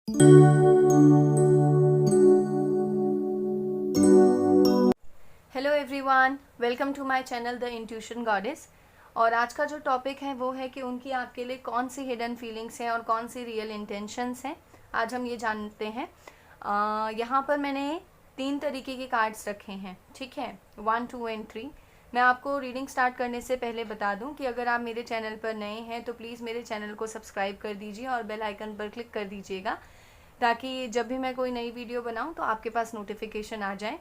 Hello everyone, welcome to my channel the intuition goddess. और आज का जो टॉपिक है वो है कि उनकी आपके लिए कौन सी हिडन फीलिंग्स हैं और कौन सी रियल इंटेंशंस हैं, आज हम ये जानते हैं। यहाँ पर मैंने 3 तरीके के कार्ड्स रखे हैं, ठीक है, 1, 2 एंड 3। मैं आपको रीडिंग स्टार्ट करने से पहले बता दूं कि अगर आप मेरे चैनल पर नए हैं तो प्लीज़ मेरे चैनल को सब्सक्राइब कर दीजिए और बेल आइकन पर क्लिक कर दीजिएगा, ताकि जब भी मैं कोई नई वीडियो बनाऊं तो आपके पास नोटिफिकेशन आ जाए।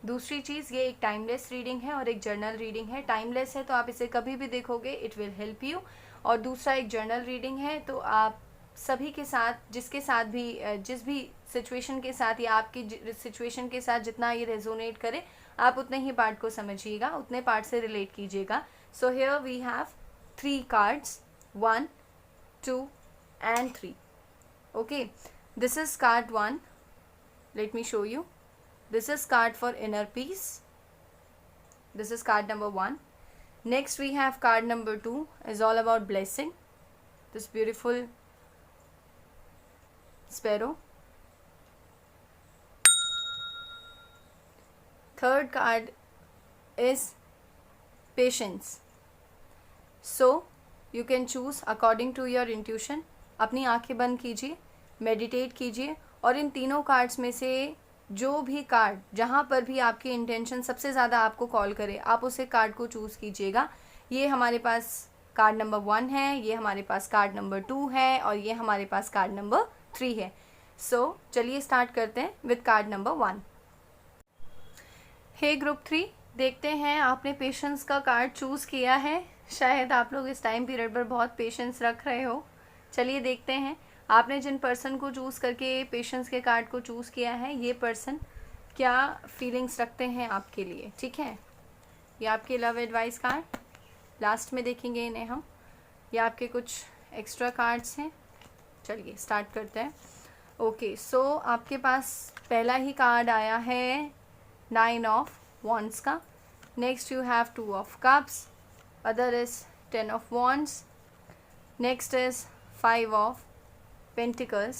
दूसरी चीज़, ये एक टाइमलेस रीडिंग है और एक जर्नल रीडिंग है। टाइमलेस है तो आप इसे कभी भी देखोगे, इट विल हेल्प यू। और दूसरा एक जर्नल रीडिंग है, तो आप सभी के साथ, जिसके साथ भी, जिस भी सिचुएशन के साथ या आपकी सिचुएशन के साथ जितना ये रेजोनेट करे, आप उतने ही पार्ट को समझिएगा, उतने पार्ट से रिलेट कीजिएगा। So here we have 3 cards, 1, 2 and 3. Okay, this is card 1. Let me show you. This is card for inner peace. This is card number 1. Next we have card number 2, is all about blessing. This beautiful sparrow. Third card is patience. So you can choose according to your intuition. अपनी आंखें बंद कीजिए, meditate कीजिए और इन तीनों cards में से जो भी कार्ड, जहाँ पर भी आपकी इंटेंशन सबसे ज़्यादा आपको कॉल करे, आप उसे कार्ड को चूज़ कीजिएगा। ये हमारे पास कार्ड नंबर 1 है, ये हमारे पास कार्ड नंबर 2 है और ये हमारे पास कार्ड नंबर 3 है। सो चलिए स्टार्ट करते हैं with card number 1। Hey group 3, देखते हैं आपने पेशेंस का कार्ड चूज़ किया है। शायद आप लोग इस टाइम पीरियड पर बहुत पेशेंस रख रहे हो। चलिए देखते हैं आपने जिन पर्सन को चूज़ करके पेशेंस के कार्ड को चूज़ किया है, ये पर्सन क्या फीलिंग्स रखते हैं आपके लिए, ठीक है। ये आपके लव एडवाइस कार्ड, लास्ट में देखेंगे इन्हें हम। ये आपके कुछ एक्स्ट्रा कार्ड्स हैं। चलिए स्टार्ट करते हैं। ओके, सो आपके पास पहला ही कार्ड आया है 9 ऑफ वॉन्ड्स का। Next you have 2 of cups, other is 10 of wands, next is 5 of Pentacles.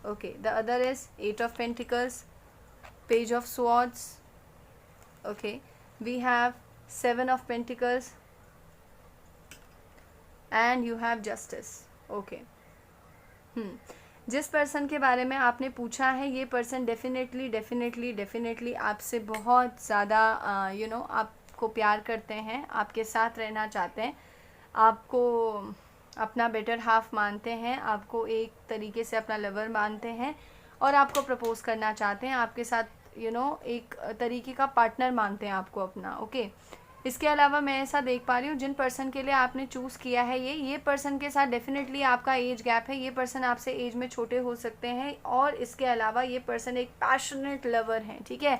Okay, the other is 8 of Pentacles, Page of Swords. Okay, we have 7 of Pentacles and you have Justice. Okay. जिस person के बारे में आपने पूछा है, ये person definitely आपसे बहुत ज़्यादा आपको प्यार करते हैं, आपके साथ रहना चाहते हैं, आपको अपना बेटर हाफ मानते हैं, आपको एक तरीके से अपना लवर मानते हैं और आपको प्रपोज करना चाहते हैं, आपके साथ एक तरीके का पार्टनर मानते हैं आपको अपना। ओके, इसके अलावा मैं ऐसा देख पा रही हूँ, जिन पर्सन के लिए आपने चूज़ किया है ये पर्सन के साथ डेफिनेटली आपका एज गैप है। ये पर्सन आपसे एज में छोटे हो सकते हैं और इसके अलावा ये पर्सन एक पैशनेट लवर हैं, ठीक है।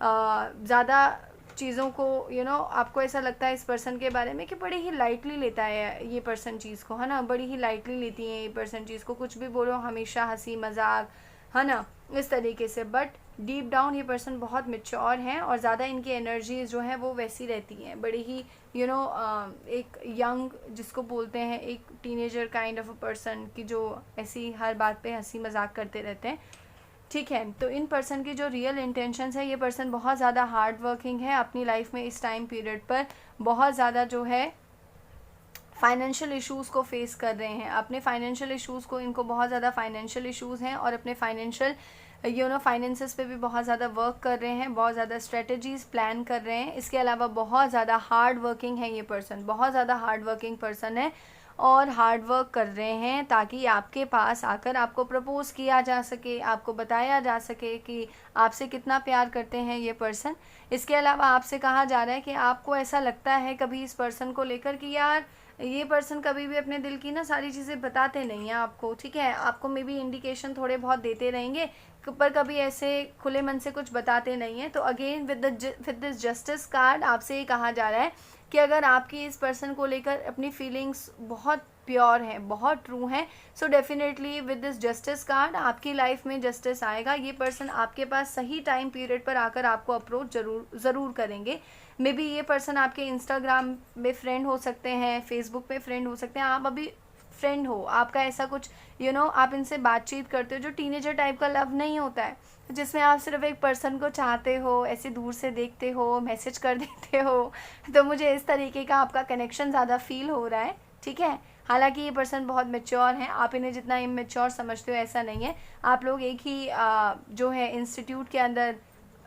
ज़्यादा चीज़ों को आपको ऐसा लगता है इस पर्सन के बारे में कि बड़ी ही लाइटली लेता है ये पर्सन चीज़ को, है ना, बड़ी ही लाइटली लेती है ये पर्सन चीज़ को, कुछ भी बोलो हमेशा हंसी मजाक, है ना, इस तरीके से। बट डीप डाउन ये पर्सन बहुत मैच्योर हैं और ज़्यादा इनकी एनर्जीज जो है वो वैसी रहती हैं, बड़ी ही एक यंग, जिसको बोलते हैं एक teenager kind of a person की, जो ऐसी हर बात पे हंसी मजाक करते रहते हैं, ठीक है। तो इन पर्सन की जो रियल इंटेंशंस है, ये पर्सन बहुत ज़्यादा हार्ड वर्किंग है अपनी लाइफ में इस टाइम पीरियड पर, बहुत ज़्यादा जो है फाइनेंशियल इश्यूज़ को फेस कर रहे हैं। अपने फाइनेंशियल इश्यूज़ को, इनको बहुत ज़्यादा फाइनेंशियल इश्यूज़ हैं और अपने फाइनेंशियल फाइनेंसेस पे भी बहुत ज़्यादा वर्क कर रहे हैं, बहुत ज़्यादा स्ट्रेटजीज़ प्लान कर रहे हैं। इसके अलावा बहुत ज़्यादा हार्ड वर्किंग है ये पर्सन, बहुत ज़्यादा हार्ड वर्किंग पर्सन है और हार्ड वर्क कर रहे हैं ताकि आपके पास आकर आपको प्रपोज़ किया जा सके, आपको बताया जा सके कि आपसे कितना प्यार करते हैं ये पर्सन। इसके अलावा आपसे कहा जा रहा है कि आपको ऐसा लगता है कभी इस पर्सन को लेकर कि यार ये पर्सन कभी भी अपने दिल की सारी चीज़ें बताते नहीं हैं आपको, ठीक है। आपको मे बी इंडिकेशन थोड़े बहुत देते रहेंगे पर कभी ऐसे खुले मन से कुछ बताते नहीं हैं। तो again with this justice card आपसे ये कहा जा रहा है कि अगर आपकी इस पर्सन को लेकर अपनी फीलिंग्स बहुत प्योर हैं, बहुत ट्रू हैं, so definitely with this justice card आपकी लाइफ में जस्टिस आएगा। ये पर्सन आपके पास सही टाइम पीरियड पर आकर आपको अप्रोच ज़रूर करेंगे। मे बी ये पर्सन आपके इंस्टाग्राम में फ्रेंड हो सकते हैं, फेसबुक पे फ्रेंड हो सकते हैं। आप अभी फ्रेंड हो, आपका ऐसा कुछ आप इनसे बातचीत करते हो जो टीनेजर टाइप का लव नहीं होता है, जिसमें आप सिर्फ एक पर्सन को चाहते हो, ऐसे दूर से देखते हो, मैसेज कर देते हो। तो मुझे इस तरीके का आपका कनेक्शन ज़्यादा फील हो रहा है, ठीक है। हालांकि ये पर्सन बहुत मैच्योर हैं, आप इन्हें जितना इमेच्योर समझते हो ऐसा नहीं है। आप लोग एक ही जो है इंस्टीट्यूट के अंदर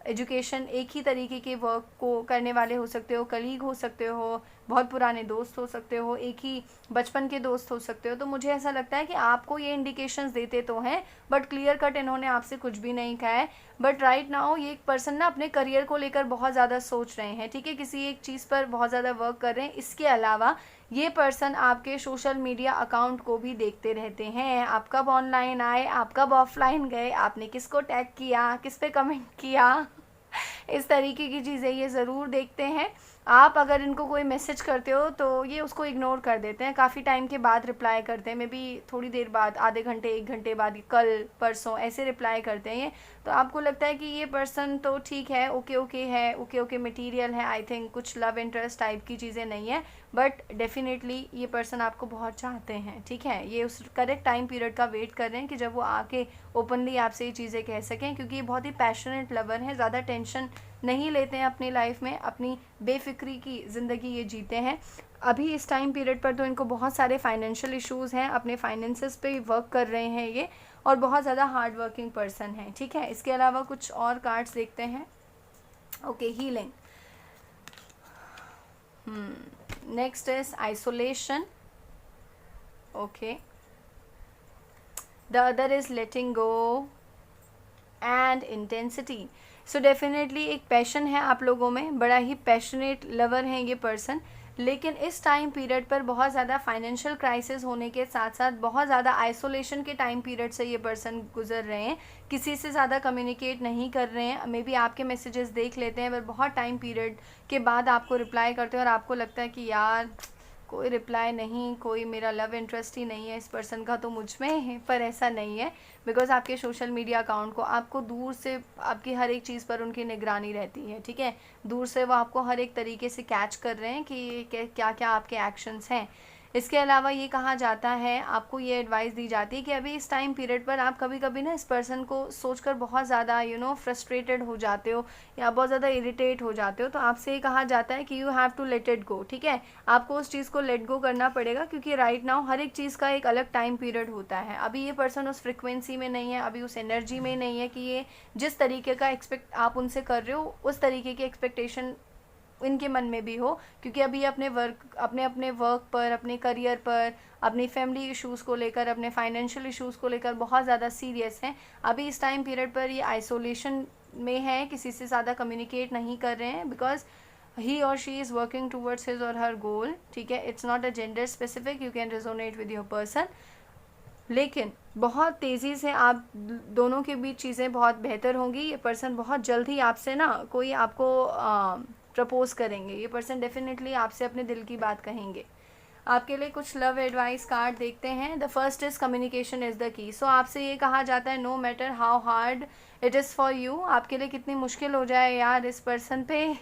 एजुकेशन, एक ही तरीके के वर्क को करने वाले हो सकते हो, कलीग हो सकते हो, बहुत पुराने दोस्त हो सकते हो, एक ही बचपन के दोस्त हो सकते हो। तो मुझे ऐसा लगता है कि आपको ये इंडिकेशंस देते तो हैं, बट क्लियर कट इन्होंने आपसे कुछ भी नहीं कहा है। बट राइट नाउ ये एक पर्सन ना अपने करियर को लेकर बहुत ज़्यादा सोच रहे हैं, ठीक है, किसी एक चीज़ पर बहुत ज़्यादा वर्क कर रहे हैं। इसके अलावा ये पर्सन आपके सोशल मीडिया अकाउंट को भी देखते रहते हैं, आप कब ऑनलाइन आए, आप कब ऑफलाइन गए, आपने किसको टैग किया, किस पे कमेंट किया, इस तरीके की चीज़ें ये ज़रूर देखते हैं। आप अगर इनको कोई मैसेज करते हो तो ये उसको इग्नोर कर देते हैं, काफ़ी टाइम के बाद रिप्लाई करते हैं, मे बी थोड़ी देर बाद, आधे घंटे 1 घंटे बाद, कल परसों ऐसे रिप्लाई करते हैं ये। तो आपको लगता है कि ये पर्सन तो ठीक है, ओके ओके है, ओके ओके मटेरियल है, आई थिंक कुछ लव इंटरेस्ट टाइप की चीज़ें नहीं है, बट डेफिनेटली ये पर्सन आपको बहुत चाहते हैं, ठीक है। ये उस करेक्ट टाइम पीरियड का वेट कर रहे हैं कि जब वो आके ओपनली आपसे ये चीज़ें कह सकें, क्योंकि ये बहुत ही पैशनेट लवर हैं, ज़्यादा टेंशन नहीं लेते हैं अपनी लाइफ में, अपनी बेफिक्री की ज़िंदगी ये जीते हैं। अभी इस टाइम पीरियड पर तो इनको बहुत सारे फाइनेंशियल इश्यूज़ हैं, अपने फाइनेंसेस पे वर्क कर रहे हैं ये, और बहुत ज़्यादा हार्ड वर्किंग पर्सन है, ठीक है। इसके अलावा कुछ और कार्ड्स देखते हैं। Okay, healing. Next is isolation. Okay, the other is letting go and intensity. So definitely एक पैशन है आप लोगों में, बड़ा ही पैशनेट लवर हैं ये पर्सन, लेकिन इस टाइम पीरियड पर बहुत ज़्यादा फाइनेंशियल क्राइसिस होने के साथ साथ बहुत ज़्यादा आइसोलेशन के टाइम पीरियड से ये पर्सन गुजर रहे हैं, किसी से ज़्यादा कम्युनिकेट नहीं कर रहे हैं। मे बी आपके मैसेजेस देख लेते हैं, पर बहुत टाइम पीरियड के बाद आपको रिप्लाई करते हैं और आपको लगता है कि यार कोई रिप्लाई नहीं, कोई मेरा लव इंटरेस्ट ही नहीं है इस पर्सन का तो मुझ में है, पर ऐसा नहीं है, बिकॉज आपके सोशल मीडिया अकाउंट को आपको दूर से, आपकी हर एक चीज़ पर उनकी निगरानी रहती है, ठीक है। दूर से वो आपको हर एक तरीके से कैच कर रहे हैं कि क्या क्या आपके एक्शंस हैं। इसके अलावा ये कहा जाता है, आपको ये एडवाइस दी जाती है कि अभी इस टाइम पीरियड पर आप कभी कभी ना इस पर्सन को सोचकर बहुत ज़्यादा फ्रस्ट्रेटेड हो जाते हो या बहुत ज़्यादा इरिटेट हो जाते हो, तो आपसे ये कहा जाता है कि you have to let it go, ठीक है। आपको उस चीज़ को लेट गो करना पड़ेगा, क्योंकि राइट नाउ हर एक चीज़ का एक अलग टाइम पीरियड होता है। अभी ये पर्सन उस फ्रिक्वेंसी में नहीं है, अभी उस एनर्जी में नहीं है कि ये जिस तरीके का एक्सपेक्ट आप उनसे कर रहे हो उस तरीके की एक्सपेक्टेशन इनके मन में भी हो, क्योंकि अभी अपने वर्क पर, अपने करियर पर, अपनी फैमिली इश्यूज़ को लेकर, अपने फाइनेंशियल इश्यूज़ को लेकर बहुत ज़्यादा सीरियस हैं। अभी इस टाइम पीरियड पर ये आइसोलेशन में है, किसी से ज़्यादा कम्युनिकेट नहीं कर रहे हैं, बिकॉज ही और she is working towards his और हर गोल, ठीक है। It's not a gender specific, you can resonate with your person, लेकिन बहुत तेज़ी से आप दोनों के बीच चीज़ें बहुत बेहतर होंगी। ये पर्सन बहुत जल्द ही आपसे ना कोई आपको प्रपोज करेंगे, ये पर्सन डेफिनेटली आपसे अपने दिल की बात कहेंगे। आपके लिए कुछ लव एडवाइस कार्ड देखते हैं। The first is communication is the key. So आपसे ये कहा जाता है, no matter how hard it is for you, आपके लिए कितनी मुश्किल हो जाए यार इस पर्सन पे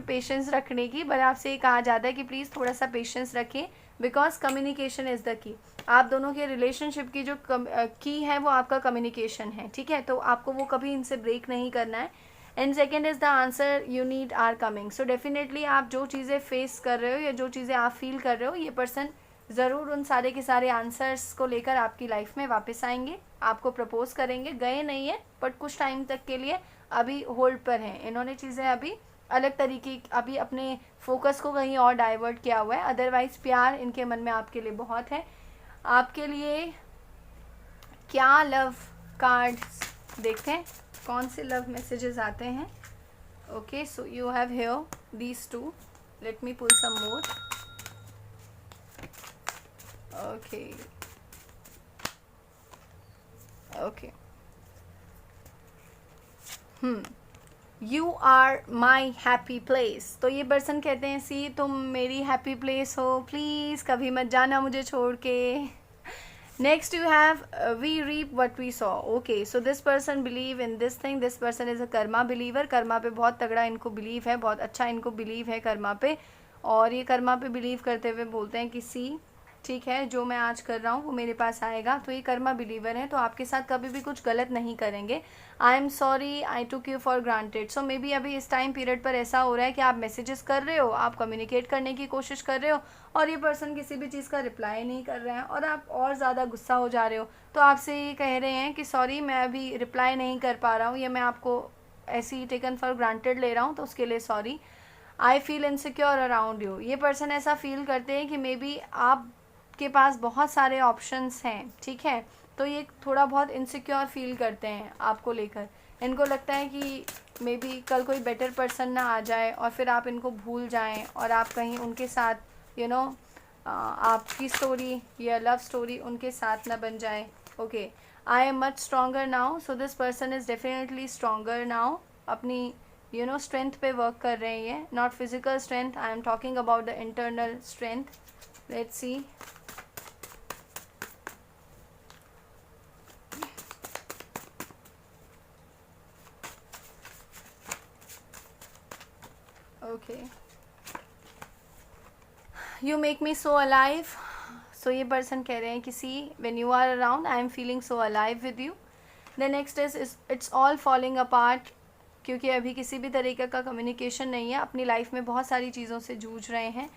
पेशेंस रखने की, बट आपसे ये कहा जाता है कि प्लीज़ थोड़ा सा पेशेंस रखें, बिकॉज कम्युनिकेशन इज़ द की। आप दोनों के रिलेशनशिप की जो की है वो आपका कम्युनिकेशन है, ठीक है। तो आपको वो कभी इनसे ब्रेक नहीं करना है। And second is the answer you need are coming. So definitely आप जो चीज़ें फेस कर रहे हो या जो चीज़ें आप फील कर रहे हो, ये पर्सन ज़रूर उन सारे के सारे आंसर्स को लेकर आपकी लाइफ में वापस आएंगे, आपको प्रपोज करेंगे। गए नहीं है, बट कुछ टाइम तक के लिए अभी होल्ड पर हैं। इन्होंने चीज़ें अभी अलग तरीके, अभी अपने फोकस को कहीं और डाइवर्ट किया हुआ है, अदरवाइज़ प्यार इनके मन में आपके लिए बहुत है। आपके लिए क्या लव कार्ड्स देखते हैं, कौन से लव मैसेजेस आते हैं। Okay, so you have here these two, let me pull some more. Okay okay, you are my happy place. तो ये पर्सन कहते हैं, सी तुम मेरी हैप्पी प्लेस हो, प्लीज़ कभी मत जाना मुझे छोड़ के। Next you have we reap what we sow. Okay, so this person believe in this thing. This person is a Karma believer. Karma पे बहुत तगड़ा इनको बिलीव है, बहुत अच्छा इनको बिलीव है कर्मा पे, और ये कर्मा पे बिलीव करते हुए बोलते हैं कि सी ठीक है, जो मैं आज कर रहा हूँ वो मेरे पास आएगा। तो ये कर्मा बिलीवर हैं, तो आपके साथ कभी भी कुछ गलत नहीं करेंगे। I am sorry I took you for granted. So may be अभी इस टाइम पीरियड पर ऐसा हो रहा है कि आप मैसेजेस कर रहे हो, आप कम्युनिकेट करने की कोशिश कर रहे हो, और ये पर्सन किसी भी चीज़ का रिप्लाई नहीं कर रहे हैं और आप और ज़्यादा गुस्सा हो जा रहे हो। तो आपसे ये कह रहे हैं कि सॉरी मैं अभी रिप्लाई नहीं कर पा रहा हूँ, या मैं आपको ऐसे ही टेकन फॉर ग्रांटेड ले रहा हूँ, तो उसके लिए sorry. I feel insecure around you. ये पर्सन ऐसा फील करते हैं कि मे बी आपके पास बहुत सारे ऑप्शंस हैं, ठीक है, तो ये थोड़ा बहुत इनसिक्योर फील करते हैं आपको लेकर। इनको लगता है कि मे बी कल कोई बेटर पर्सन ना आ जाए और फिर आप इनको भूल जाएं और आप कहीं उनके साथ आपकी स्टोरी या लव स्टोरी उनके साथ ना बन जाए। Okay, I am much stronger now. So this person is definitely stronger now. अपनी स्ट्रेंथ पे वर्क कर रहे हैं ये, not physical strength, I am talking about the internal strength. Let's see. Okay, you make me so alive. So ये person कह रहे हैं कि see when you are around I am feeling so alive with you. The next is it's all falling apart, क्योंकि अभी किसी भी तरीके का कम्युनिकेशन नहीं है, अपनी लाइफ में बहुत सारी चीज़ों से जूझ रहे हैं।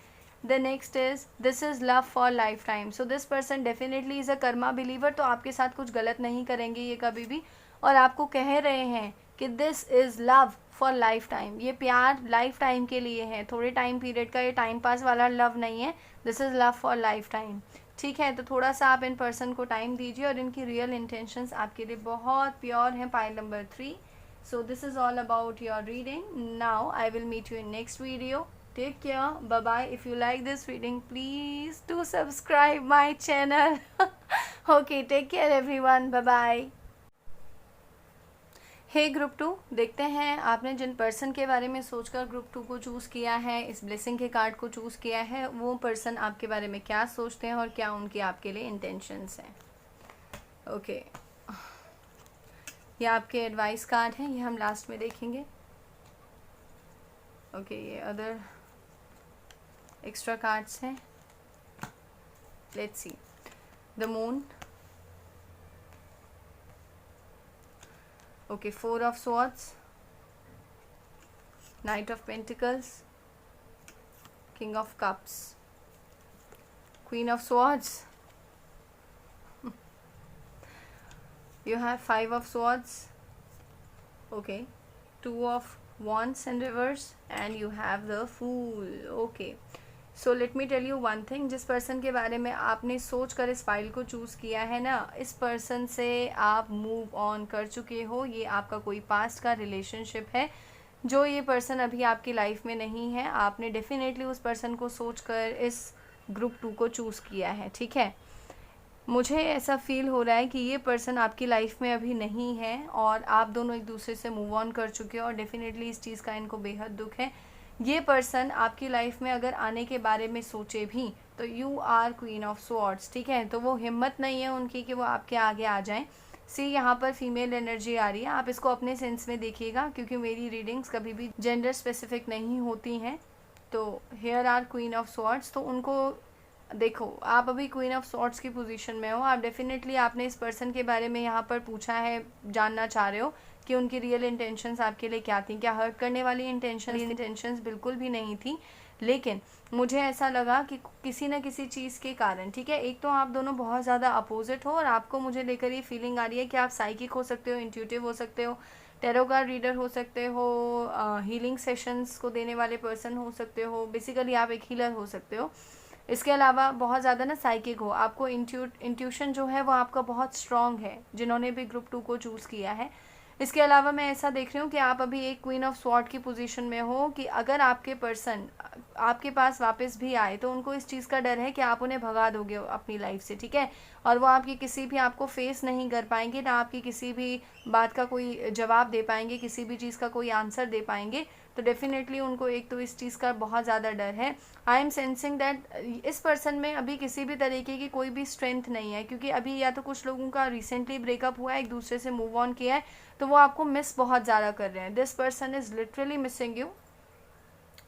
The next is this is love for life time. So this person definitely is a karma believer, तो आपके साथ कुछ गलत नहीं करेंगे ये कभी भी, और आपको कह रहे हैं कि this is love for life time. ये प्यार लाइफ टाइम के लिए है, थोड़े टाइम पीरियड का ये टाइम पास वाला लव नहीं है, this is love for life time. ठीक है, तो थोड़ा सा आप इन पर्सन को टाइम दीजिए और इनकी रियल इंटेंशंस आपके लिए बहुत प्योर हैं। Pile number 3। So this is all about your reading. Now I will meet you in next video. Take care. Bye bye. If you like this reading, please do subscribe my channel. Okay, take care everyone. Bye bye. Hey group 2, देखते हैं आपने जिन person के बारे में सोचकर group 2 को choose किया है, इस ब्लेसिंग के कार्ड को चूज़ किया है, वो पर्सन आपके बारे में क्या सोचते हैं और क्या उनकी आपके लिए इंटेंशंस हैं। ओके, ये आपके एडवाइस कार्ड हैं, ये हम लास्ट में देखेंगे। ओके, ये अदर एक्स्ट्रा कार्ड्स हैं। Let's see. The moon, okay, 4 of swords, night of pentacles, king of cups, queen of swords, you have 5 of swords, okay, 2 of wands in reverse, and you have the fool. Okay, so let me tell you one thing, जिस person के बारे में आपने सोच कर इस file को choose किया है ना, इस पर्सन से आप मूव ऑन कर चुके हो। ये आपका कोई पास्ट का रिलेशनशिप है जो ये पर्सन अभी आपकी लाइफ में नहीं है। आपने डेफिनेटली उस पर्सन को सोच कर इस ग्रुप 2 को चूज़ किया है, ठीक है। मुझे ऐसा फील हो रहा है कि ये पर्सन आपकी लाइफ में अभी नहीं है और आप दोनों एक दूसरे से मूव ऑन कर चुके हो, और डेफिनेटली इस चीज़ का इनको बेहद दुख है। ये पर्सन आपकी लाइफ में अगर आने के बारे में सोचे भी तो you are queen of swords, ठीक है, तो वो हिम्मत नहीं है उनकी कि वो आपके आगे आ जाएं। सी, यहाँ पर फीमेल एनर्जी आ रही है, आप इसको अपने सेंस में देखिएगा, क्योंकि मेरी रीडिंग्स कभी भी जेंडर स्पेसिफिक नहीं होती हैं। तो here are queen of swords, तो उनको देखो, आप अभी क्वीन ऑफ सॉर्ट्स की पोजीशन में हो। आप डेफिनेटली आपने इस पर्सन के बारे में यहाँ पर पूछा है, जानना चाह रहे हो कि उनकी रियल इंटेंशंस आपके लिए क्या थी। क्या हर्ट करने वाली इंटेंशंस बिल्कुल भी नहीं थी, लेकिन मुझे ऐसा लगा कि किसी न किसी चीज़ के कारण, ठीक है, एक तो आप दोनों बहुत ज़्यादा अपोजिट हो और आपको मुझे लेकर ये फीलिंग आ रही है कि आप साइकिक हो सकते हो, इंट्यूटिव हो सकते हो, टैरो कार्ड रीडर हो सकते हो, हीलिंग सेशंस को देने वाले पर्सन हो सकते हो, बेसिकली आप एक हीलर हो सकते हो। इसके अलावा बहुत ज़्यादा ना साइकिक हो, आपको इंट्यूशन जो है वो आपका बहुत स्ट्रॉन्ग है, जिन्होंने भी ग्रुप 2 को चूज़ किया है। इसके अलावा मैं ऐसा देख रही हूँ कि आप अभी एक क्वीन ऑफ स्वॉर्ड की पोजीशन में हो कि अगर आपके पर्सन आपके पास वापस भी आए तो उनको इस चीज़ का डर है कि आप उन्हें भगा दोगे अपनी लाइफ से, ठीक है, और वो आपकी किसी भी आपको फेस नहीं कर पाएंगे, ना आपकी किसी भी बात का कोई जवाब दे पाएंगे, किसी भी चीज़ का कोई आंसर दे पाएंगे। तो डेफिनेटली उनको एक तो इस चीज़ का बहुत ज़्यादा डर है। आई एम सेंसिंग दैट इस पर्सन में अभी किसी भी तरीके की कोई भी स्ट्रेंथ नहीं है, क्योंकि अभी या तो कुछ लोगों का रिसेंटली ब्रेकअप हुआ है, एक दूसरे से मूव ऑन किया है, तो वो आपको मिस बहुत ज़्यादा कर रहे हैं। This person is literally missing you,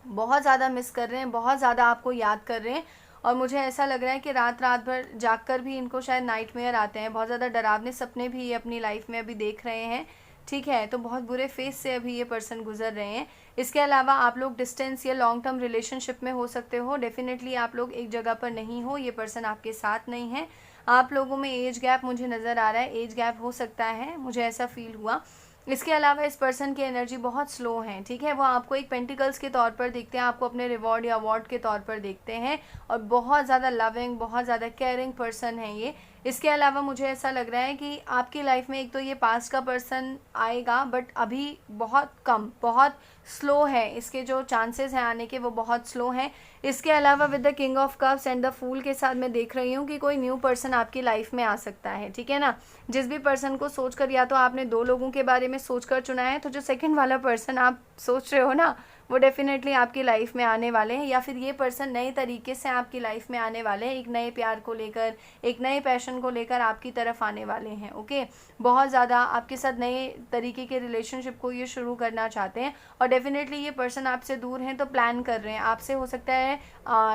बहुत ज़्यादा मिस कर रहे हैं, बहुत ज़्यादा आपको याद कर रहे हैं, और मुझे ऐसा लग रहा है कि रात रात भर जाग कर भी इनको शायद नाइटमेयर आते हैं, बहुत ज़्यादा डरावने सपने भी ये अपनी लाइफ में अभी देख रहे हैं, ठीक है। तो बहुत बुरे फेज से अभी ये पर्सन गुजर रहे हैं। इसके अलावा आप लोग डिस्टेंस या लॉन्ग टर्म रिलेशनशिप में हो सकते हो, डेफिनेटली आप लोग एक जगह पर नहीं हो, ये पर्सन आपके साथ नहीं है। आप लोगों में एज गैप मुझे नज़र आ रहा है, एज गैप हो सकता है, मुझे ऐसा फील हुआ। इसके अलावा इस पर्सन की एनर्जी बहुत स्लो है, ठीक है। वो आपको एक पेंटिकल्स के तौर पर देखते हैं, आपको अपने रिवॉर्ड या अवार्ड के तौर पर देखते हैं, और बहुत ज़्यादा लविंग, बहुत ज़्यादा केयरिंग पर्सन है ये। इसके अलावा मुझे ऐसा लग रहा है कि आपकी लाइफ में एक तो ये पास्ट का पर्सन आएगा, बट अभी बहुत कम, बहुत स्लो है, इसके जो चांसेस हैं आने के वो बहुत स्लो हैं। इसके अलावा with the king of cups and the fool के साथ मैं देख रही हूँ कि कोई न्यू पर्सन आपकी लाइफ में आ सकता है, ठीक है ना। जिस भी पर्सन को सोचकर, या तो आपने 2 लोगों के बारे में सोचकर चुना है, तो जो सेकंड वाला पर्सन आप सोच रहे हो ना, वो डेफिनेटली आपकी लाइफ में आने वाले हैं, या फिर ये पर्सन नए तरीके से आपकी लाइफ में आने वाले हैं, एक नए प्यार को लेकर, एक नए पैशन को लेकर आपकी तरफ आने वाले हैं, ओके। बहुत ज़्यादा आपके साथ नए तरीके के रिलेशनशिप को ये शुरू करना चाहते हैं, और डेफिनेटली ये पर्सन आपसे दूर हैं तो प्लान कर रहे हैं, आपसे हो सकता है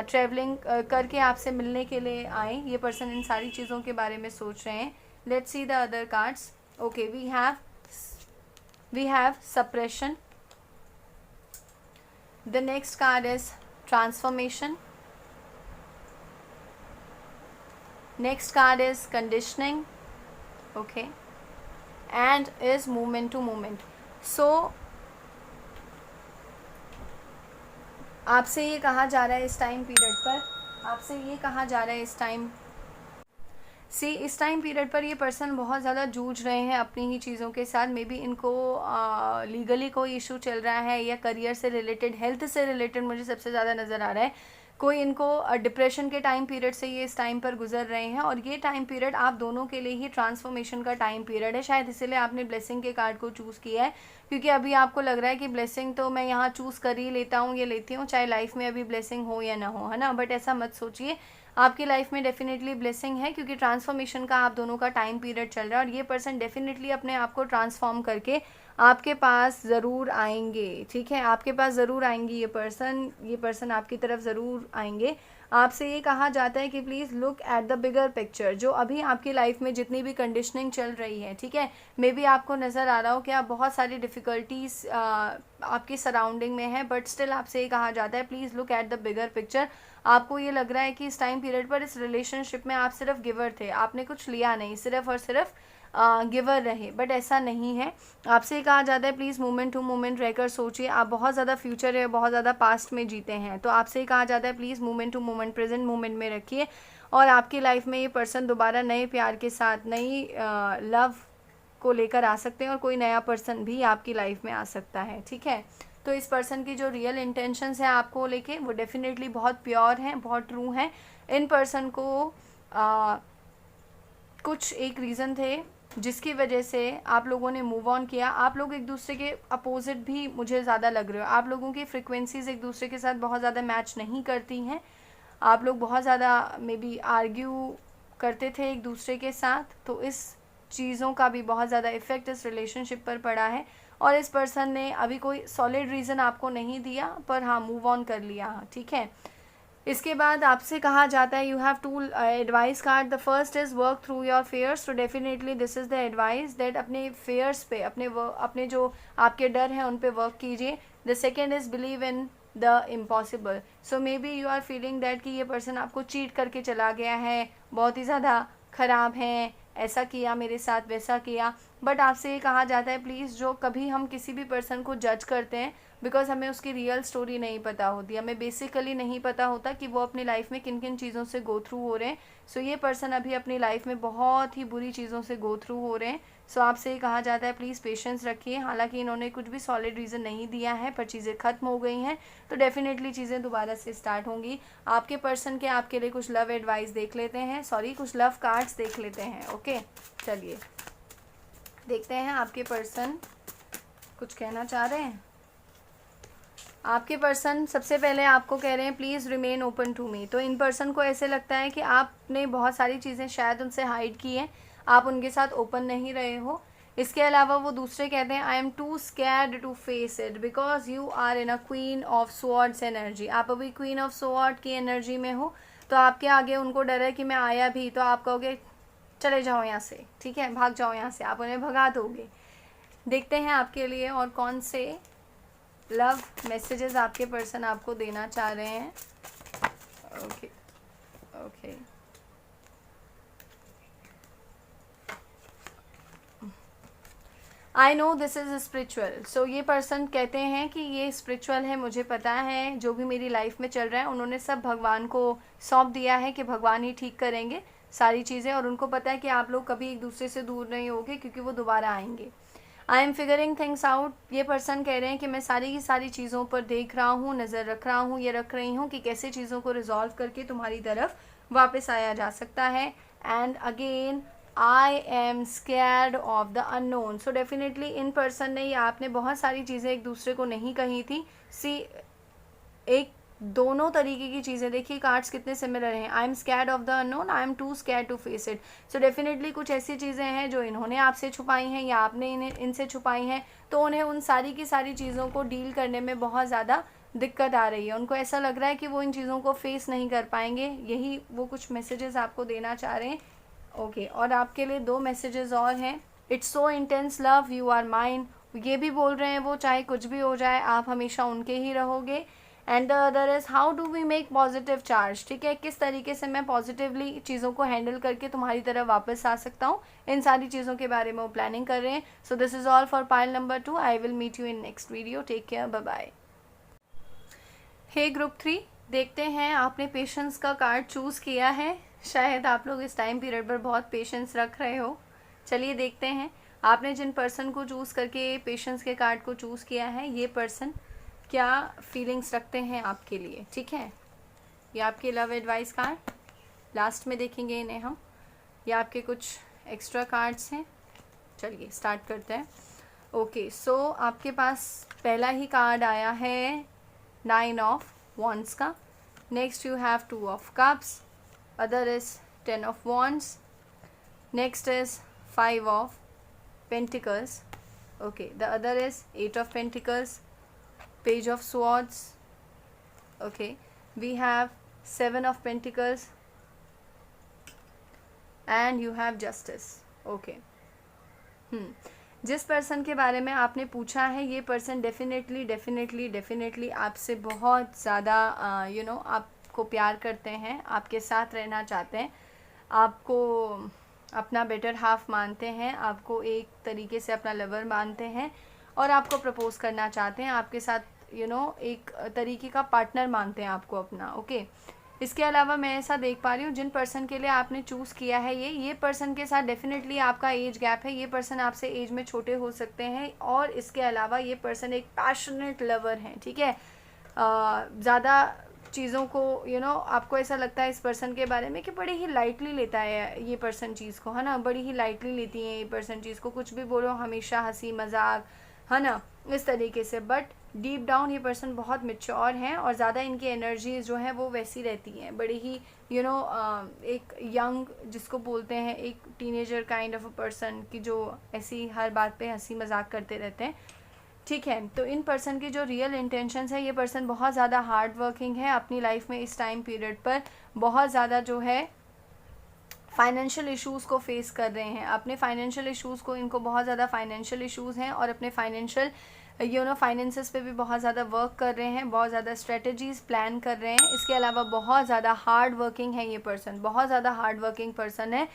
ट्रैवलिंग करके आपसे मिलने के लिए आए, ये पर्सन इन सारी चीज़ों के बारे में सोच रहे हैं। Let's see the other cards. Okay, we have suppression. The next card is transformation. Next card is conditioning, okay, and is movement to movement. So आपसे ये कहा जा रहा है इस टाइम पीरियड पर, आपसे ये कहा जा रहा है इस टाइम पीरियड पर ये पर्सन बहुत ज़्यादा जूझ रहे हैं अपनी ही चीज़ों के साथ। मे बी इनको लीगली कोई इशू चल रहा है, या करियर से रिलेटेड, हेल्थ से रिलेटेड मुझे सबसे ज़्यादा नज़र आ रहा है। कोई इनको डिप्रेशन के टाइम पीरियड से ये इस टाइम पर गुजर रहे हैं, और ये टाइम पीरियड आप दोनों के लिए ही ट्रांसफॉर्मेशन का टाइम पीरियड है। शायद इसीलिए आपने ब्लेसिंग के कार्ड को चूज़ किया है, क्योंकि अभी आपको लग रहा है कि ब्लेसिंग तो मैं यहाँ चूज़ कर ही लेता हूँ, ये लेती हूँ, चाहे लाइफ में अभी ब्लेसिंग हो या ना हो, है ना। बट ऐसा मत सोचिए, आपकी लाइफ में डेफिनेटली ब्लेसिंग है, क्योंकि ट्रांसफॉर्मेशन का आप दोनों का टाइम पीरियड चल रहा है, और ये पर्सन डेफिनेटली अपने आप को ट्रांसफॉर्म करके आपके पास ज़रूर आएंगे, ठीक है। आपके पास ज़रूर आएंगे ये पर्सन आपकी तरफ ज़रूर आएंगे। आपसे ये कहा जाता है कि please look at the bigger picture. जो अभी आपकी लाइफ में जितनी भी कंडीशनिंग चल रही है, ठीक है, मे बी आपको नज़र आ रहा हो कि आप बहुत सारी डिफ़िकल्टीज़ आपकी सराउंडिंग में है, बट स्टिल आपसे ये कहा जाता है please look at the bigger picture. आपको ये लग रहा है कि इस टाइम पीरियड पर इस रिलेशनशिप में आप सिर्फ गिवर थे, आपने कुछ लिया नहीं, सिर्फ और सिर्फ गिवर रहे, बट ऐसा नहीं है। आपसे कहा जाता है प्लीज़ मोमेंट टू मोमेंट रहकर सोचिए। आप बहुत ज़्यादा फ्यूचर है, बहुत ज़्यादा पास्ट में जीते हैं, तो आपसे कहा जाता है please moment to moment, present moment में रखिए, और आपकी लाइफ में ये पर्सन दोबारा नए प्यार के साथ, नई लव को लेकर आ सकते हैं, और कोई नया पर्सन भी आपकी लाइफ में आ सकता है, ठीक है। तो इस पर्सन की जो रियल इंटेंशंस हैं आपको लेके, वो डेफिनेटली बहुत प्योर हैं, बहुत ट्रू हैं। इन पर्सन को कुछ एक रीज़न थे जिसकी वजह से आप लोगों ने मूव ऑन किया। आप लोग एक दूसरे के अपोजिट भी मुझे ज़्यादा लग रहे हो, आप लोगों की फ्रिक्वेंसीज एक दूसरे के साथ बहुत ज़्यादा मैच नहीं करती हैं। आप लोग बहुत ज़्यादा मे बी आर्ग्यू करते थे एक दूसरे के साथ, तो इस चीज़ों का भी बहुत ज़्यादा इफ़ेक्ट इस रिलेशनशिप पर पड़ा है, और इस पर्सन ने अभी कोई सॉलिड रीज़न आपको नहीं दिया, पर हाँ मूव ऑन कर लिया, ठीक है। इसके बाद आपसे कहा जाता है you have to advice card. The first is work through your fears, तो definitely this is the advice that अपने फेयर्स पे, अपने जो आपके डर हैं उन पे वर्क कीजिए। The second is believe in the impossible. So maybe you are feeling that कि ये पर्सन आपको चीट करके चला गया है, बहुत ही ज़्यादा ख़राब हैं, ऐसा किया मेरे साथ, वैसा किया। बट आपसे ये कहा जाता है प्लीज़, जो कभी हम किसी भी पर्सन को जज करते हैं, बिकॉज हमें उसकी रियल स्टोरी नहीं पता होती, हमें बेसिकली नहीं पता होता कि वो अपनी लाइफ में किन किन चीज़ों से गो थ्रू हो रहे हैं। सो ये पर्सन अभी अपनी लाइफ में बहुत ही बुरी चीज़ों से गो थ्रू हो रहे हैं। सो आपसे ये कहा जाता है प्लीज़ पेशेंस रखिए। हालांकि इन्होंने कुछ भी सॉलिड रीज़न नहीं दिया है, पर चीज़ें ख़त्म हो गई हैं, तो डेफिनेटली चीज़ें दोबारा से स्टार्ट होंगी। आपके पर्सन के आपके लिए कुछ लव एडवाइस देख लेते हैं, कुछ लव कार्ड्स देख लेते हैं। ओके, चलिए देखते हैं आपके पर्सन कुछ कहना चाह रहे हैं। आपके पर्सन सबसे पहले आपको कह रहे हैं please remain open to me. तो इन पर्सन को ऐसे लगता है कि आपने बहुत सारी चीज़ें शायद उनसे हाइड की हैं, आप उनके साथ ओपन नहीं रहे हो। इसके अलावा वो दूसरे कहते हैं I am too scared to face it because you are in a queen of swords energy. आप अभी क्वीन ऑफ स्वॉर्ड की एनर्जी में हो, तो आपके आगे उनको डर है कि मैं आया भी तो आप कहोगे चले जाओ यहाँ से, ठीक है, भाग जाओ यहाँ से, आप उन्हें भगा दोगे। देखते हैं आपके लिए और कौन से लव मैसेजेस आपके पर्सन आपको देना चाह रहे हैं। Okay okay I know this is spiritual. So ये पर्सन कहते हैं कि ये स्पिरिचुअल है, मुझे पता है जो भी मेरी लाइफ में चल रहा है उन्होंने सब भगवान को सौंप दिया है कि भगवान ही ठीक करेंगे सारी चीज़ें, और उनको पता है कि आप लोग कभी एक दूसरे से दूर नहीं होगे क्योंकि वो दोबारा आएंगे। I am figuring things out. ये पर्सन कह रहे हैं कि मैं सारी की सारी चीज़ों पर देख रहा हूँ, नज़र रख रहा हूँ, ये रख रही हूँ कि कैसे चीज़ों को रिजॉल्व करके तुम्हारी तरफ वापस आया जा सकता है। And again I am scared of the unknown. So definitely in person ने या आपने बहुत सारी चीज़ें एक दूसरे को नहीं कही थी। सी एक दोनों तरीके की चीज़ें, देखिए कार्ड्स कितने सिमिलर हैं। I am scared of the unknown, I am too scared to face it. So definitely कुछ ऐसी चीज़ें हैं जो इन्होंने आपसे छुपाई हैं या आपने इनसे छुपाई हैं, तो उन्हें उन सारी की सारी चीज़ों को डील करने में बहुत ज़्यादा दिक्कत आ रही है। उनको ऐसा लग रहा है कि वो इन चीज़ों को फेस नहीं कर पाएंगे, यही वो कुछ मैसेजेस आपको देना चाह रहे हैं। ओके और आपके लिए 2 मैसेजेस और हैं। It's so intense love, you are mine. ये भी बोल रहे हैं वो चाहे कुछ भी हो जाए आप हमेशा उनके ही रहोगे। And the other is how do we make positive charge. ठीक है, किस तरीके से मैं पॉजिटिवली चीज़ों को हैंडल करके तुम्हारी तरफ वापस आ सकता हूँ, इन सारी चीज़ों के बारे में वो प्लानिंग कर रहे हैं। So this is all for pile number 2। I will meet you in next video. Take care, bye bye. Hey group 3, देखते हैं आपने पेशेंस का कार्ड चूज़ किया है। शायद आप लोग इस टाइम पीरियड पर बहुत पेशेंस रख रहे हो। चलिए देखते हैं आपने जिन पर्सन को चूज़ करके पेशेंस के कार्ड को चूज़ किया है, ये पर्सन क्या फीलिंग्स रखते हैं आपके लिए। ठीक है, ये आपके लव एडवाइस कार्ड, लास्ट में देखेंगे इन्हें हम। ये आपके कुछ एक्स्ट्रा कार्ड्स हैं। चलिए स्टार्ट करते हैं। ओके सो आपके पास पहला ही कार्ड आया है 9 ऑफ वॉन्ड्स का। Next you have 2 of cups, other is 10 of wands, next is 5 of pentacles. Okay, the other is 8 of pentacles, page of swords. Okay, we have 7 of pentacles and you have justice. Okay, जिस person के बारे में आपने पूछा है ये person definitely आपसे बहुत ज़्यादा आपको प्यार करते हैं, आपके साथ रहना चाहते हैं, आपको अपना बेटर हाफ मानते हैं, आपको एक तरीके से अपना लवर मानते हैं और आपको प्रपोज करना चाहते हैं, आपके साथ एक तरीके का पार्टनर मानते हैं आपको अपना। ओके इसके अलावा मैं ऐसा देख पा रही हूँ जिन पर्सन के लिए आपने चूज़ किया है ये पर्सन के साथ डेफिनेटली आपका एज गैप है। ये पर्सन आपसे एज में छोटे हो सकते हैं और इसके अलावा ये पर्सन एक पैशनेट लवर हैं। ठीक है, ज़्यादा चीज़ों को आपको ऐसा लगता है इस पर्सन के बारे में कि बड़ी ही लाइटली लेता है ये पर्सन चीज़ को, है ना, बड़ी ही लाइटली लेती है ये पर्सन चीज़ को, कुछ भी बोलो हमेशा हंसी मजाक, है ना, इस तरीके से। बट डीप डाउन ये पर्सन बहुत मैच्योर हैं और ज़्यादा इनकी एनर्जीज जो हैं वो वैसी रहती हैं, बड़ी ही एक यंग जिसको बोलते हैं, एक teenager kind of a person की जो ऐसी हर बात पे हंसी मजाक करते रहते हैं। ठीक है, तो इन पर्सन की जो रियल इंटेंशंस है, ये पर्सन बहुत ज़्यादा हार्ड वर्किंग है अपनी लाइफ में इस टाइम पीरियड पर, बहुत ज़्यादा जो है फाइनेंशियल इश्यूज़ को फेस कर रहे हैं। अपने फाइनेंशियल इश्यूज़ को, इनको बहुत ज़्यादा फाइनेंशियल इश्यूज़ हैं और अपने फाइनेंशियल फाइनेंसेस पे भी बहुत ज़्यादा वर्क कर रहे हैं, बहुत ज़्यादा स्ट्रेटजीज़ प्लान कर रहे हैं। इसके अलावा बहुत ज़्यादा हार्ड वर्किंग है ये पर्सन, बहुत ज़्यादा हार्ड वर्किंग पर्सन है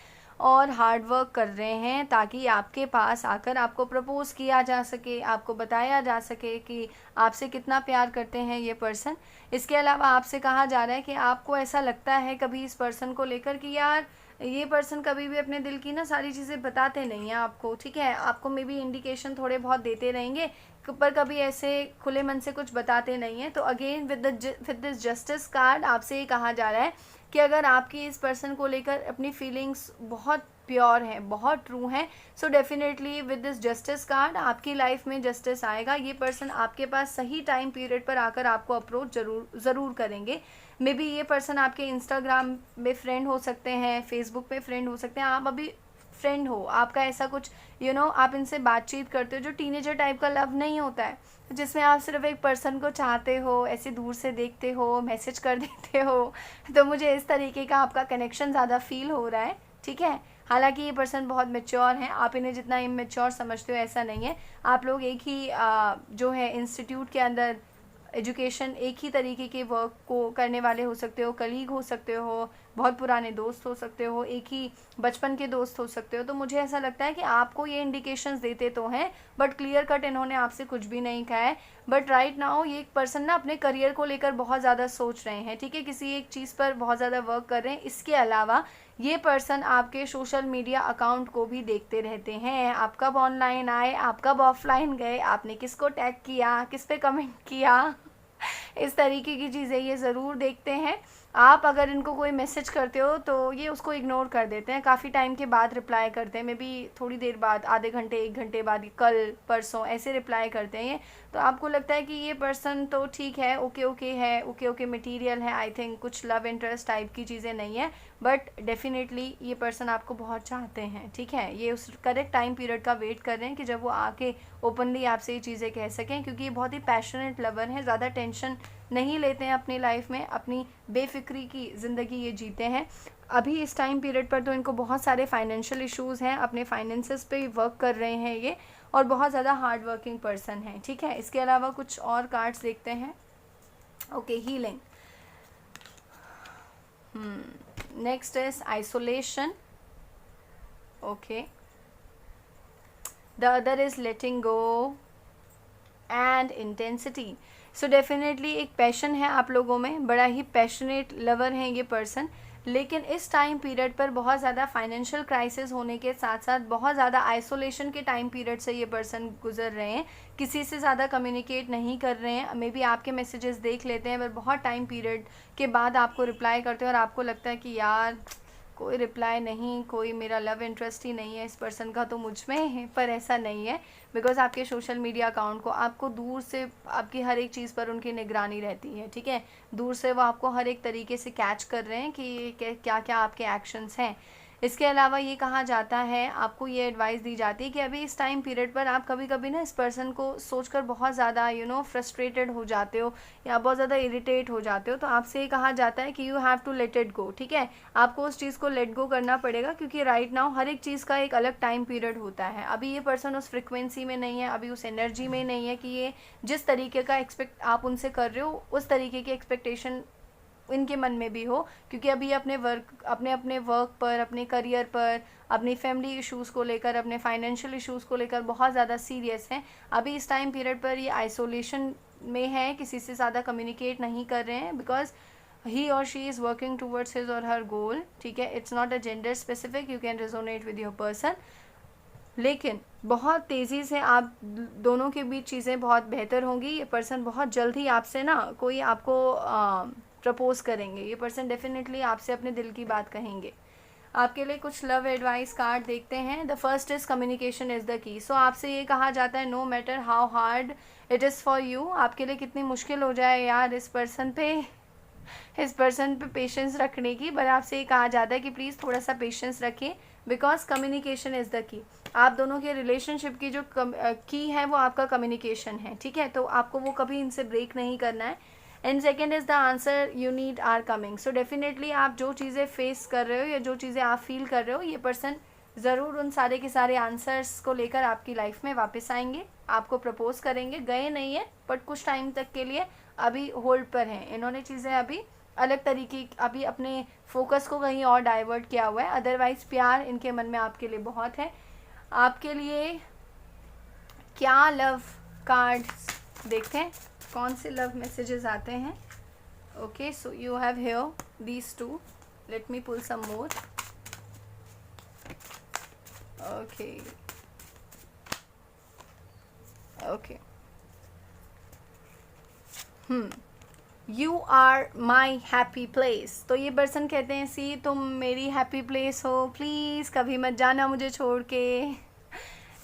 और हार्ड वर्क कर रहे हैं ताकि आपके पास आकर आपको प्रपोज़ किया जा सके, आपको बताया जा सके कि आपसे कितना प्यार करते हैं ये पर्सन। इसके अलावा आपसे कहा जा रहा है कि आपको ऐसा लगता है कभी इस पर्सन को लेकर कि यार ये पर्सन कभी भी अपने दिल की ना सारी चीज़ें बताते नहीं हैं आपको। ठीक है, आपको मे बी इंडिकेशन थोड़े बहुत देते रहेंगे पर कभी ऐसे खुले मन से कुछ बताते नहीं हैं। तो again with this justice card आपसे ये कहा जा रहा है कि अगर आपकी इस पर्सन को लेकर अपनी फीलिंग्स बहुत प्योर हैं, बहुत ट्रू हैं, so definitely with this justice card आपकी लाइफ में जस्टिस आएगा। ये पर्सन आपके पास सही टाइम पीरियड पर आकर आपको अप्रोच ज़रूर करेंगे। मे बी ये पर्सन आपके इंस्टाग्राम में फ्रेंड हो सकते हैं, फेसबुक पे फ्रेंड हो सकते हैं, आप अभी फ्रेंड हो, आपका ऐसा कुछ आप इनसे बातचीत करते हो जो टीनेजर टाइप का लव नहीं होता है, जिसमें आप सिर्फ एक पर्सन को चाहते हो, ऐसे दूर से देखते हो, मैसेज कर देते हो। तो मुझे इस तरीके का आपका कनेक्शन ज़्यादा फील हो रहा है, ठीक है। हालांकि ये पर्सन बहुत मैच्योर हैं, आप इन्हें जितना इमेच्योर समझते हो ऐसा नहीं है। आप लोग एक ही जो है इंस्टीट्यूट के अंदर एजुकेशन, एक ही तरीके के वर्क को करने वाले हो सकते हो, कलीग हो सकते हो, बहुत पुराने दोस्त हो सकते हो, एक ही बचपन के दोस्त हो सकते हो। तो मुझे ऐसा लगता है कि आपको ये इंडिकेशंस देते तो हैं, बट क्लियर कट इन्होंने आपसे कुछ भी नहीं कहा है। बट राइट नाउ ये एक पर्सन ना अपने करियर को लेकर बहुत ज़्यादा सोच रहे हैं, ठीक है, किसी एक चीज़ पर बहुत ज़्यादा वर्क कर रहे हैं। इसके अलावा ये पर्सन आपके सोशल मीडिया अकाउंट को भी देखते रहते हैं, आप कब ऑनलाइन आए, आप कब ऑफलाइन गए, आपने किसको टैग किया, किस पे कमेंट किया, इस तरीके की चीज़ें ये ज़रूर देखते हैं। आप अगर इनको कोई मैसेज करते हो तो ये उसको इग्नोर कर देते हैं, काफ़ी टाइम के बाद रिप्लाई करते हैं, मे बी थोड़ी देर बाद, आधे घंटे 1 घंटे बाद, कल परसों ऐसे रिप्लाई करते हैं ये। तो आपको लगता है कि ये पर्सन तो ठीक है, ओके ओके है, ओके ओके मटेरियल है, आई थिंक कुछ लव इंटरेस्ट टाइप की चीज़ें नहीं है, बट डेफिनेटली ये पर्सन आपको बहुत चाहते हैं, ठीक है। ये उस करेक्ट टाइम पीरियड का वेट कर रहे हैं कि जब वो आके ओपनली आपसे ये चीज़ें कह सकें, क्योंकि ये बहुत ही पैशनेट लवर हैं, ज़्यादा टेंशन नहीं लेते हैं अपनी लाइफ में, अपनी बेफिक्री की ज़िंदगी ये जीते हैं। अभी इस टाइम पीरियड पर तो इनको बहुत सारे फाइनेंशियल इश्यूज़ हैं, अपने फाइनेंसेस पे वर्क कर रहे हैं ये, और बहुत ज़्यादा हार्ड वर्किंग पर्सन है, ठीक है। इसके अलावा कुछ और कार्ड्स देखते हैं। Okay, healing. Next is isolation. Okay, the other is letting go and intensity. So definitely एक पैशन है आप लोगों में, बड़ा ही पैशनेट लवर हैं ये पर्सन, लेकिन इस टाइम पीरियड पर बहुत ज़्यादा फाइनेंशियल क्राइसिस होने के साथ साथ बहुत ज़्यादा आइसोलेशन के टाइम पीरियड से ये पर्सन गुजर रहे हैं, किसी से ज़्यादा कम्युनिकेट नहीं कर रहे हैं। मे बी आपके मैसेजेस देख लेते हैं, पर बहुत टाइम पीरियड के बाद आपको रिप्लाई करते हैं और आपको लगता है कि यार कोई रिप्लाई नहीं, कोई मेरा लव इंटरेस्ट ही नहीं है इस पर्सन का तो मुझ में है, पर ऐसा नहीं है, बिकॉज आपके सोशल मीडिया अकाउंट को आपको दूर से, आपकी हर एक चीज़ पर उनकी निगरानी रहती है, ठीक है। दूर से वो आपको हर एक तरीके से कैच कर रहे हैं कि क्या क्या आपके एक्शंस हैं। इसके अलावा ये कहा जाता है, आपको ये एडवाइस दी जाती है कि अभी इस टाइम पीरियड पर आप कभी कभी ना इस पर्सन को सोचकर बहुत ज़्यादा फ्रस्ट्रेटेड हो जाते हो या बहुत ज़्यादा इरिटेट हो जाते हो, तो आपसे ये कहा जाता है कि you have to let it go, ठीक है। आपको उस चीज़ को लेट गो करना पड़ेगा, क्योंकि राइट नाउ हर एक चीज़ का एक अलग टाइम पीरियड होता है। अभी ये पर्सन उस फ्रिक्वेंसी में नहीं है, अभी उस एनर्जी में नहीं है कि ये जिस तरीके का एक्सपेक्ट आप उनसे कर रहे हो उस तरीके की एक्सपेक्टेशन इनके मन में भी हो, क्योंकि अभी अपने वर्क पर, अपने करियर पर, अपनी फैमिली इश्यूज़ को लेकर, अपने फाइनेंशियल इश्यूज़ को लेकर बहुत ज़्यादा सीरियस हैं। अभी इस टाइम पीरियड पर ये आइसोलेशन में है, किसी से ज़्यादा कम्युनिकेट नहीं कर रहे हैं, बिकॉज ही और she is working towards his और हर गोल, ठीक है। It's not a gender specific, you can resonate with your person, लेकिन बहुत तेज़ी से आप दोनों के बीच चीज़ें बहुत बेहतर होंगी। ये पर्सन बहुत जल्द ही आपसे ना कोई आपको प्रपोज़ करेंगे, ये पर्सन डेफिनेटली आपसे अपने दिल की बात कहेंगे। आपके लिए कुछ लव एडवाइस कार्ड देखते हैं। The first is communication is the key. So आपसे ये कहा जाता है, no matter how hard it is for you, आपके लिए कितनी मुश्किल हो जाए यार इस पर्सन पे पेशेंस रखने की, बट आपसे ये कहा जाता है कि प्लीज़ थोड़ा सा पेशेंस रखें, बिकॉज कम्युनिकेशन इज़ द की। आप दोनों के रिलेशनशिप की जो की है वो आपका कम्युनिकेशन है, ठीक है। तो आपको वो कभी इनसे ब्रेक नहीं करना है। And second is the answer you need are coming. So definitely आप जो चीज़ें फेस कर रहे हो या जो चीज़ें आप फील कर रहे हो, ये पर्सन ज़रूर उन सारे के सारे आंसर्स को लेकर आपकी लाइफ में वापस आएंगे, आपको प्रपोज करेंगे। गए नहीं है, बट कुछ टाइम तक के लिए अभी होल्ड पर हैं। इन्होंने चीज़ें अभी अलग तरीके, अभी अपने फोकस को कहीं और डाइवर्ट किया हुआ है, अदरवाइज़ प्यार इनके मन में आपके लिए बहुत है। आपके लिए क्या लव कार्ड्स देखते हैं, कौन से लव मैसेजेस आते हैं। Okay, so you have here these two, let me pull some more. Okay okay, you are my happy place. तो ये पर्सन कहते हैं, सी तुम मेरी हैप्पी प्लेस हो, प्लीज़ कभी मत जाना मुझे छोड़ के।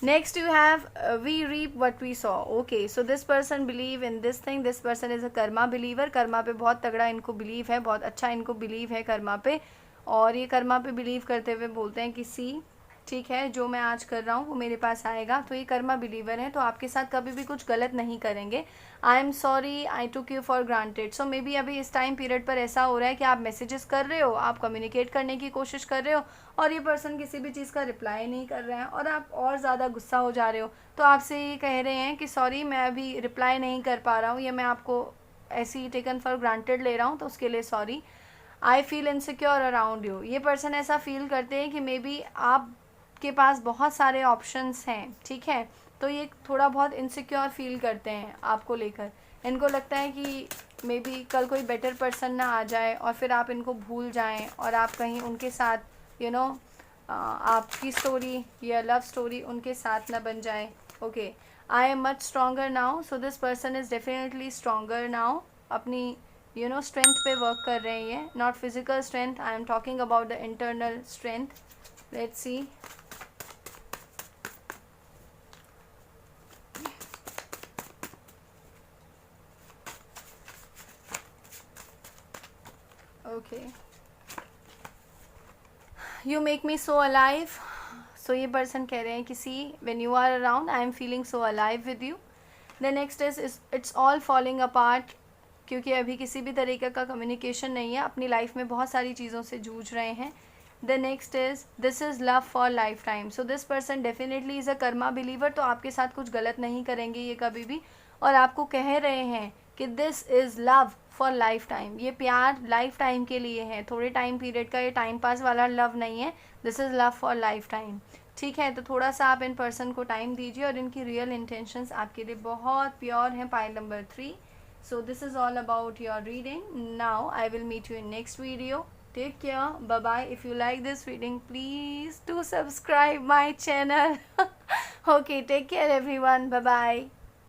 Next you have we reap what we saw. Okay, so this person believe in this thing, this person is a karma believer. कर्मा पे बहुत तगड़ा इनको बिलीव है, बहुत अच्छा इनको बिलीव है कर्मा पे, और ये कर्मा पे बिलीव करते हुए बोलते हैं कि सी ठीक है, जो मैं आज कर रहा हूँ वो मेरे पास आएगा। तो ये कर्मा बिलीवर हैं, तो आपके साथ कभी भी कुछ गलत नहीं करेंगे। I am sorry I took you for granted. So may be अभी इस टाइम पीरियड पर ऐसा हो रहा है कि आप मैसेजेस कर रहे हो, आप कम्युनिकेट करने की कोशिश कर रहे हो, और ये पर्सन किसी भी चीज़ का रिप्लाई नहीं कर रहे हैं, और आप और ज़्यादा गुस्सा हो जा रहे हो। तो आपसे ये कह रहे हैं कि सॉरी मैं अभी रिप्लाई नहीं कर पा रहा हूँ, या मैं आपको ऐसे ही टेकन फॉर ग्रांटेड ले रहा हूँ, तो उसके लिए sorry. I feel insecure around you. ये पर्सन ऐसा फील करते हैं कि मे बी आपके पास बहुत सारे ऑप्शंस हैं, ठीक है, तो ये थोड़ा बहुत इनसिक्योर फील करते हैं आपको लेकर। इनको लगता है कि मे बी कल कोई बेटर पर्सन ना आ जाए और फिर आप इनको भूल जाएं, और आप कहीं उनके साथ आपकी स्टोरी या लव स्टोरी उनके साथ ना बन जाए। Okay, I am much stronger now. So this person is definitely stronger now. अपनी स्ट्रेंथ पे वर्क कर रहे हैं ये, not physical strength, I am talking about the internal strength. Let's see. Okay, you make me so alive. So ये person कह रहे हैं कि see when you are around I am feeling so alive with you. The next is it's all falling apart. क्योंकि अभी किसी भी तरीके का कम्युनिकेशन नहीं है, अपनी लाइफ में बहुत सारी चीज़ों से जूझ रहे हैं। The next is this is love for life time. So this person definitely is a karma believer, तो आपके साथ कुछ गलत नहीं करेंगे ये कभी भी, और आपको कह रहे हैं कि this is love for life time. ये प्यार लाइफ टाइम के लिए है, थोड़े टाइम पीरियड का ये टाइम पास वाला लव नहीं है। This is love for life time, ठीक है। तो थोड़ा सा आप इन पर्सन को टाइम दीजिए, और इनकी रियल इंटेंशंस आपके लिए बहुत प्योर हैं। Pile number 3। So this is all about your reading. Now I will meet you in next video. Take care. Bye bye. If you like this reading, please do subscribe my channel. Okay, take care everyone. Bye bye.